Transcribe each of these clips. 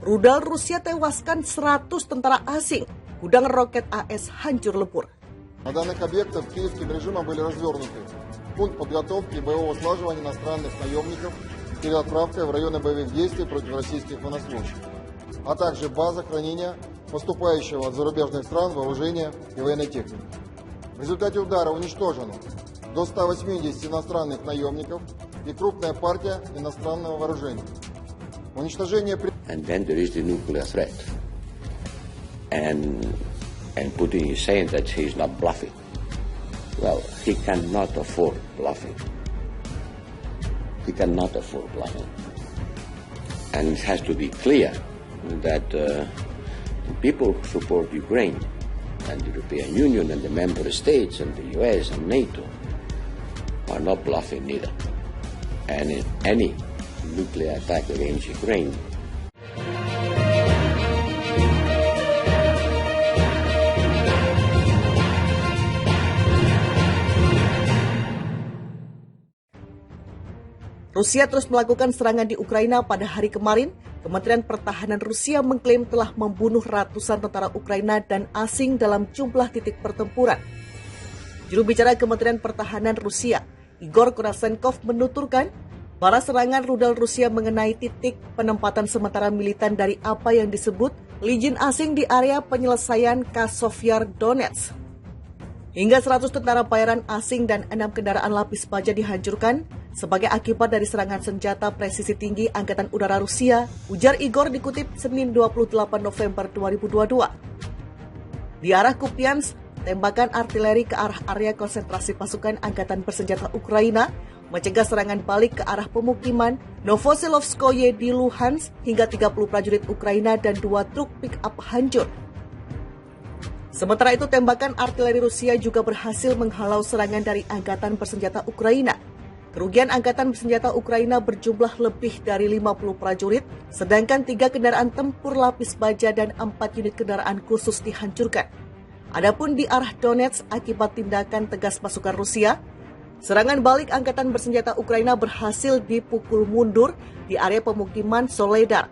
Rudal Rusia tewaskan 100 tentara asing. Gudang roket AS hancur lebur. На данных объектах киевским режимом были развернуты пункт подготовки боевого слаживания иностранных наемников перед отправкой в районы боевых действий против российских военнослужащих, а также база хранения поступающего от зарубежных стран вооружения и военной техники. В результате удара уничтожено до 180 иностранных наемников и крупная партия иностранного вооружения. Уничтожение... And then there is the nuclear threat. And Putin is saying that he is not bluffing. Well, he cannot afford bluffing. He cannot afford bluffing. And it has to be clear that the people who support Ukraine and the European Union and the member states and the US and NATO are not bluffing either. And any nuclear attack against Ukraine Rusia terus melakukan serangan di Ukraina. Pada hari kemarin, Kementerian Pertahanan Rusia mengklaim telah membunuh ratusan tentara Ukraina dan asing dalam jumlah titik pertempuran. Juru bicara Kementerian Pertahanan Rusia, Igor Kurasenkov, menuturkan bahwa serangan rudal Rusia mengenai titik penempatan sementara militan dari apa yang disebut Legion asing di area penyelesaian Kasovyar Donetsk. Hingga 100 tentara bayaran asing dan 6 kendaraan lapis baja dihancurkan sebagai akibat dari serangan senjata presisi tinggi Angkatan Udara Rusia, ujar Igor dikutip Senin 28 November 2022. Di arah Kupiansk, tembakan artileri ke arah area konsentrasi pasukan Angkatan Bersenjata Ukraina mencegah serangan balik ke arah pemukiman Novosilovskoye di Luhansk hingga 30 prajurit Ukraina dan 2 truk pick-up hancur. Sementara itu, tembakan artileri Rusia juga berhasil menghalau serangan dari Angkatan Bersenjata Ukraina. Kerugian Angkatan Bersenjata Ukraina berjumlah lebih dari 50 prajurit, sedangkan 3 kendaraan tempur lapis baja dan 4 unit kendaraan khusus dihancurkan. Adapun di arah Donetsk, akibat tindakan tegas pasukan Rusia, serangan balik Angkatan Bersenjata Ukraina berhasil dipukul mundur di area pemukiman Soledar,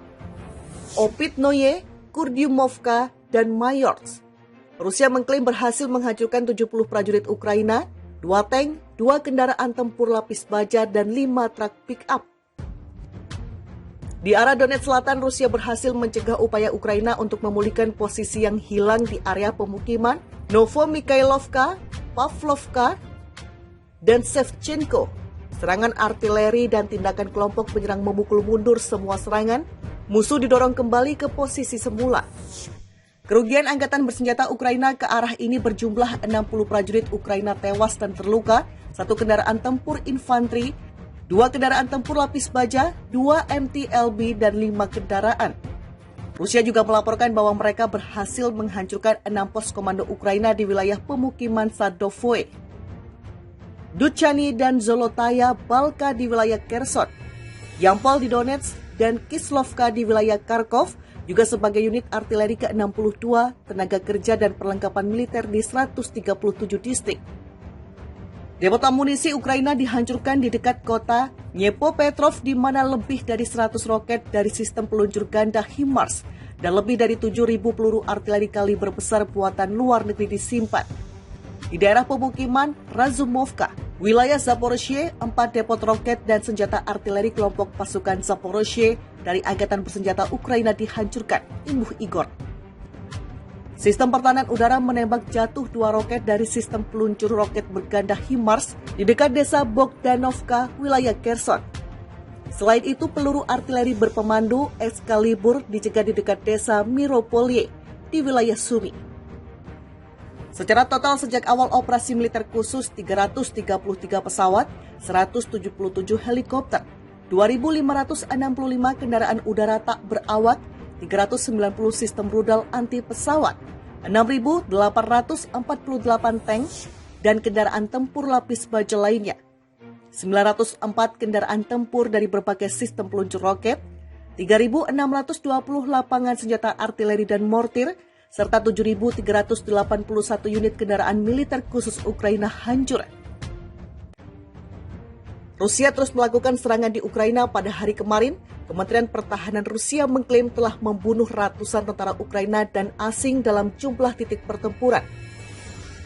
Opitnoye, Kurdyumovka, dan Mayorsk. Rusia mengklaim berhasil menghancurkan 70 prajurit Ukraina, 2 tank, 2 kendaraan tempur lapis baja, dan 5 truk pick-up. Di arah Donetsk Selatan, Rusia berhasil mencegah upaya Ukraina untuk memulihkan posisi yang hilang di area pemukiman Novomikhailovka, Pavlovka, dan Shevchenko. Serangan artileri dan tindakan kelompok penyerang memukul mundur semua serangan, musuh didorong kembali ke posisi semula. Kerugian Angkatan Bersenjata Ukraina ke arah ini berjumlah 60 prajurit Ukraina tewas dan terluka, 1 kendaraan tempur infanteri, 2 kendaraan tempur lapis baja, 2 MTLB, dan 5 kendaraan. Rusia juga melaporkan bahwa mereka berhasil menghancurkan 6 pos komando Ukraina di wilayah pemukiman Sadovoe, Duchany dan Zolotaya Balka di wilayah Kherson, Yampol di Donetsk, dan Kislovka di wilayah Kharkov, juga sebagai unit artileri ke-62, tenaga kerja dan perlengkapan militer di 137 distrik. Depot amunisi Ukraina dihancurkan di dekat kota Dnepropetrovsk, di mana lebih dari 100 roket dari sistem peluncur ganda HIMARS dan lebih dari 7.000 peluru artileri kaliber besar buatan luar negeri disimpan. Di daerah pemukiman Razumovka, wilayah Zaporizhzhia, 4 depot roket dan senjata artileri kelompok pasukan Zaporizhzhia dari Angkatan Bersenjata Ukraina dihancurkan, imbuh Igor. Sistem pertahanan udara menembak jatuh 2 roket dari sistem peluncur roket berganda HIMARS di dekat desa Bogdanovka, wilayah Kherson. Selain itu, peluru artileri berpemandu Excalibur dicegat di dekat desa Miropolye di wilayah Sumy. Secara total sejak awal operasi militer khusus, 333 pesawat, 177 helikopter, 2.565 kendaraan udara tak berawak, 390 sistem rudal anti pesawat, 6.848 tank, dan kendaraan tempur lapis baja lainnya. 904 kendaraan tempur dari berbagai sistem peluncur roket, 3.620 lapangan senjata artileri dan mortir, serta 7.381 unit kendaraan militer khusus Ukraina hancur. Rusia terus melakukan serangan di Ukraina. Pada hari kemarin, Kementerian Pertahanan Rusia mengklaim telah membunuh ratusan tentara Ukraina dan asing dalam jumlah titik pertempuran.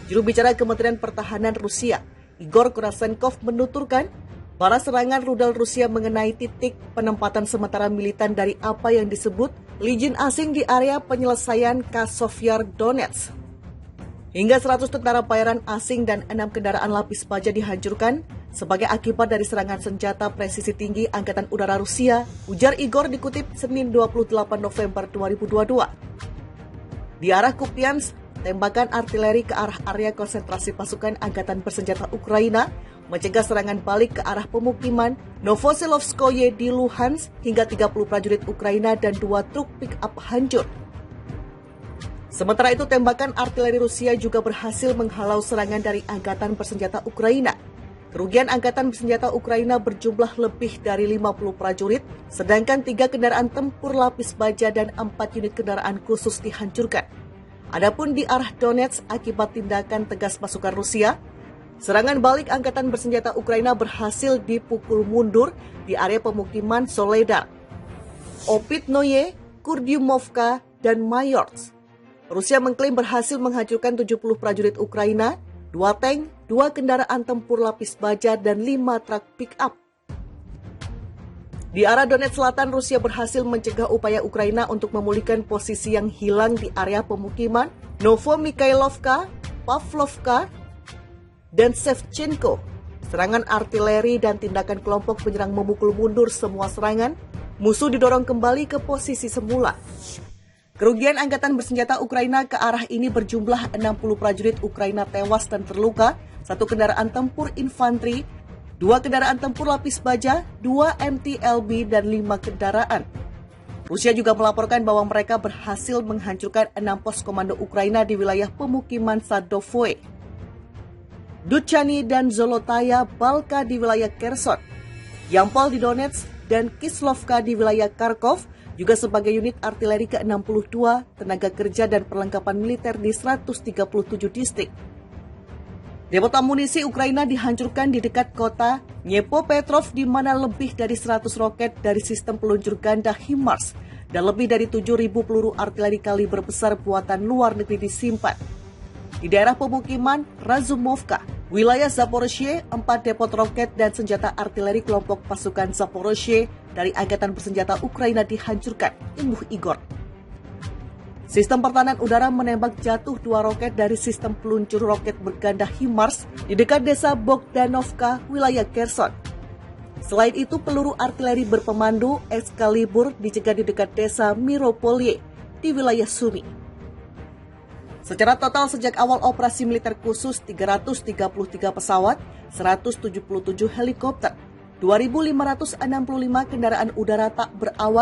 Juru bicara Kementerian Pertahanan Rusia, Igor Kurasenkov, menuturkan para serangan rudal Rusia mengenai titik penempatan sementara militan dari apa yang disebut Legion asing di area penyelesaian Kasovyar Donetsk. Hingga 100 tentara bayaran asing dan 6 kendaraan lapis baja dihancurkan sebagai akibat dari serangan senjata presisi tinggi Angkatan Udara Rusia, ujar Igor dikutip Senin 28 November 2022. Di arah Kupiansk, tembakan artileri ke arah area konsentrasi pasukan Angkatan Bersenjata Ukraina mencegah serangan balik ke arah pemukiman Novosilovskoye di Luhansk hingga 30 prajurit Ukraina dan 2 truk pick-up hancur. Sementara itu, tembakan artileri Rusia juga berhasil menghalau serangan dari Angkatan Bersenjata Ukraina. Kerugian Angkatan Bersenjata Ukraina berjumlah lebih dari 50 prajurit, sedangkan 3 kendaraan tempur lapis baja dan 4 unit kendaraan khusus dihancurkan. Adapun di arah Donetsk, akibat tindakan tegas pasukan Rusia, serangan balik Angkatan Bersenjata Ukraina berhasil dipukul mundur di area pemukiman Soledar, Opitnoye, Kurdyumovka, dan Mayorsk. Rusia mengklaim berhasil menghancurkan 70 prajurit Ukraina, 2 tank, 2 kendaraan tempur lapis baja, dan 5 truk pick-up. Di arah Donetsk Selatan, Rusia berhasil mencegah upaya Ukraina untuk memulihkan posisi yang hilang di area pemukiman Novomikhailovka, Pavlovka, dan Shevchenko. Serangan artileri dan tindakan kelompok penyerang memukul mundur semua serangan, musuh didorong kembali ke posisi semula. Kerugian Angkatan Bersenjata Ukraina ke arah ini berjumlah 60 prajurit Ukraina tewas dan terluka, 1 kendaraan tempur infanteri, 2 kendaraan tempur lapis baja, 2 MTLB, dan 5 kendaraan. Rusia juga melaporkan bahwa mereka berhasil menghancurkan 6 pos komando Ukraina di wilayah pemukiman Sadovoe, Duchany, dan Zolotaya Balka di wilayah Kherson, Yampol di Donetsk, dan Kislovka di wilayah Kharkov, juga sebagai unit artileri ke-62, tenaga kerja dan perlengkapan militer di 137 distrik. Depot amunisi Ukraina dihancurkan di dekat kota Dnipropetrovsk, di mana lebih dari 100 roket dari sistem peluncur ganda HIMARS dan lebih dari 7.000 peluru artileri kaliber besar buatan luar negeri disimpan. Di daerah pemukiman Razumovka, wilayah Zaporizhzhia, 4 depot roket dan senjata artileri kelompok pasukan Zaporizhzhia dari Angkatan Bersenjata Ukraina dihancurkan, imbuh Igor. Sistem pertahanan udara menembak jatuh 2 roket dari sistem peluncur roket berganda HIMARS di dekat desa Bogdanovka, wilayah Kherson. Selain itu, peluru artileri berpemandu Excalibur dicegat di dekat desa Miropolye di wilayah Sumy. Secara total sejak awal operasi militer khusus, 333 pesawat, 177 helikopter, 2.565 kendaraan udara tak berawak,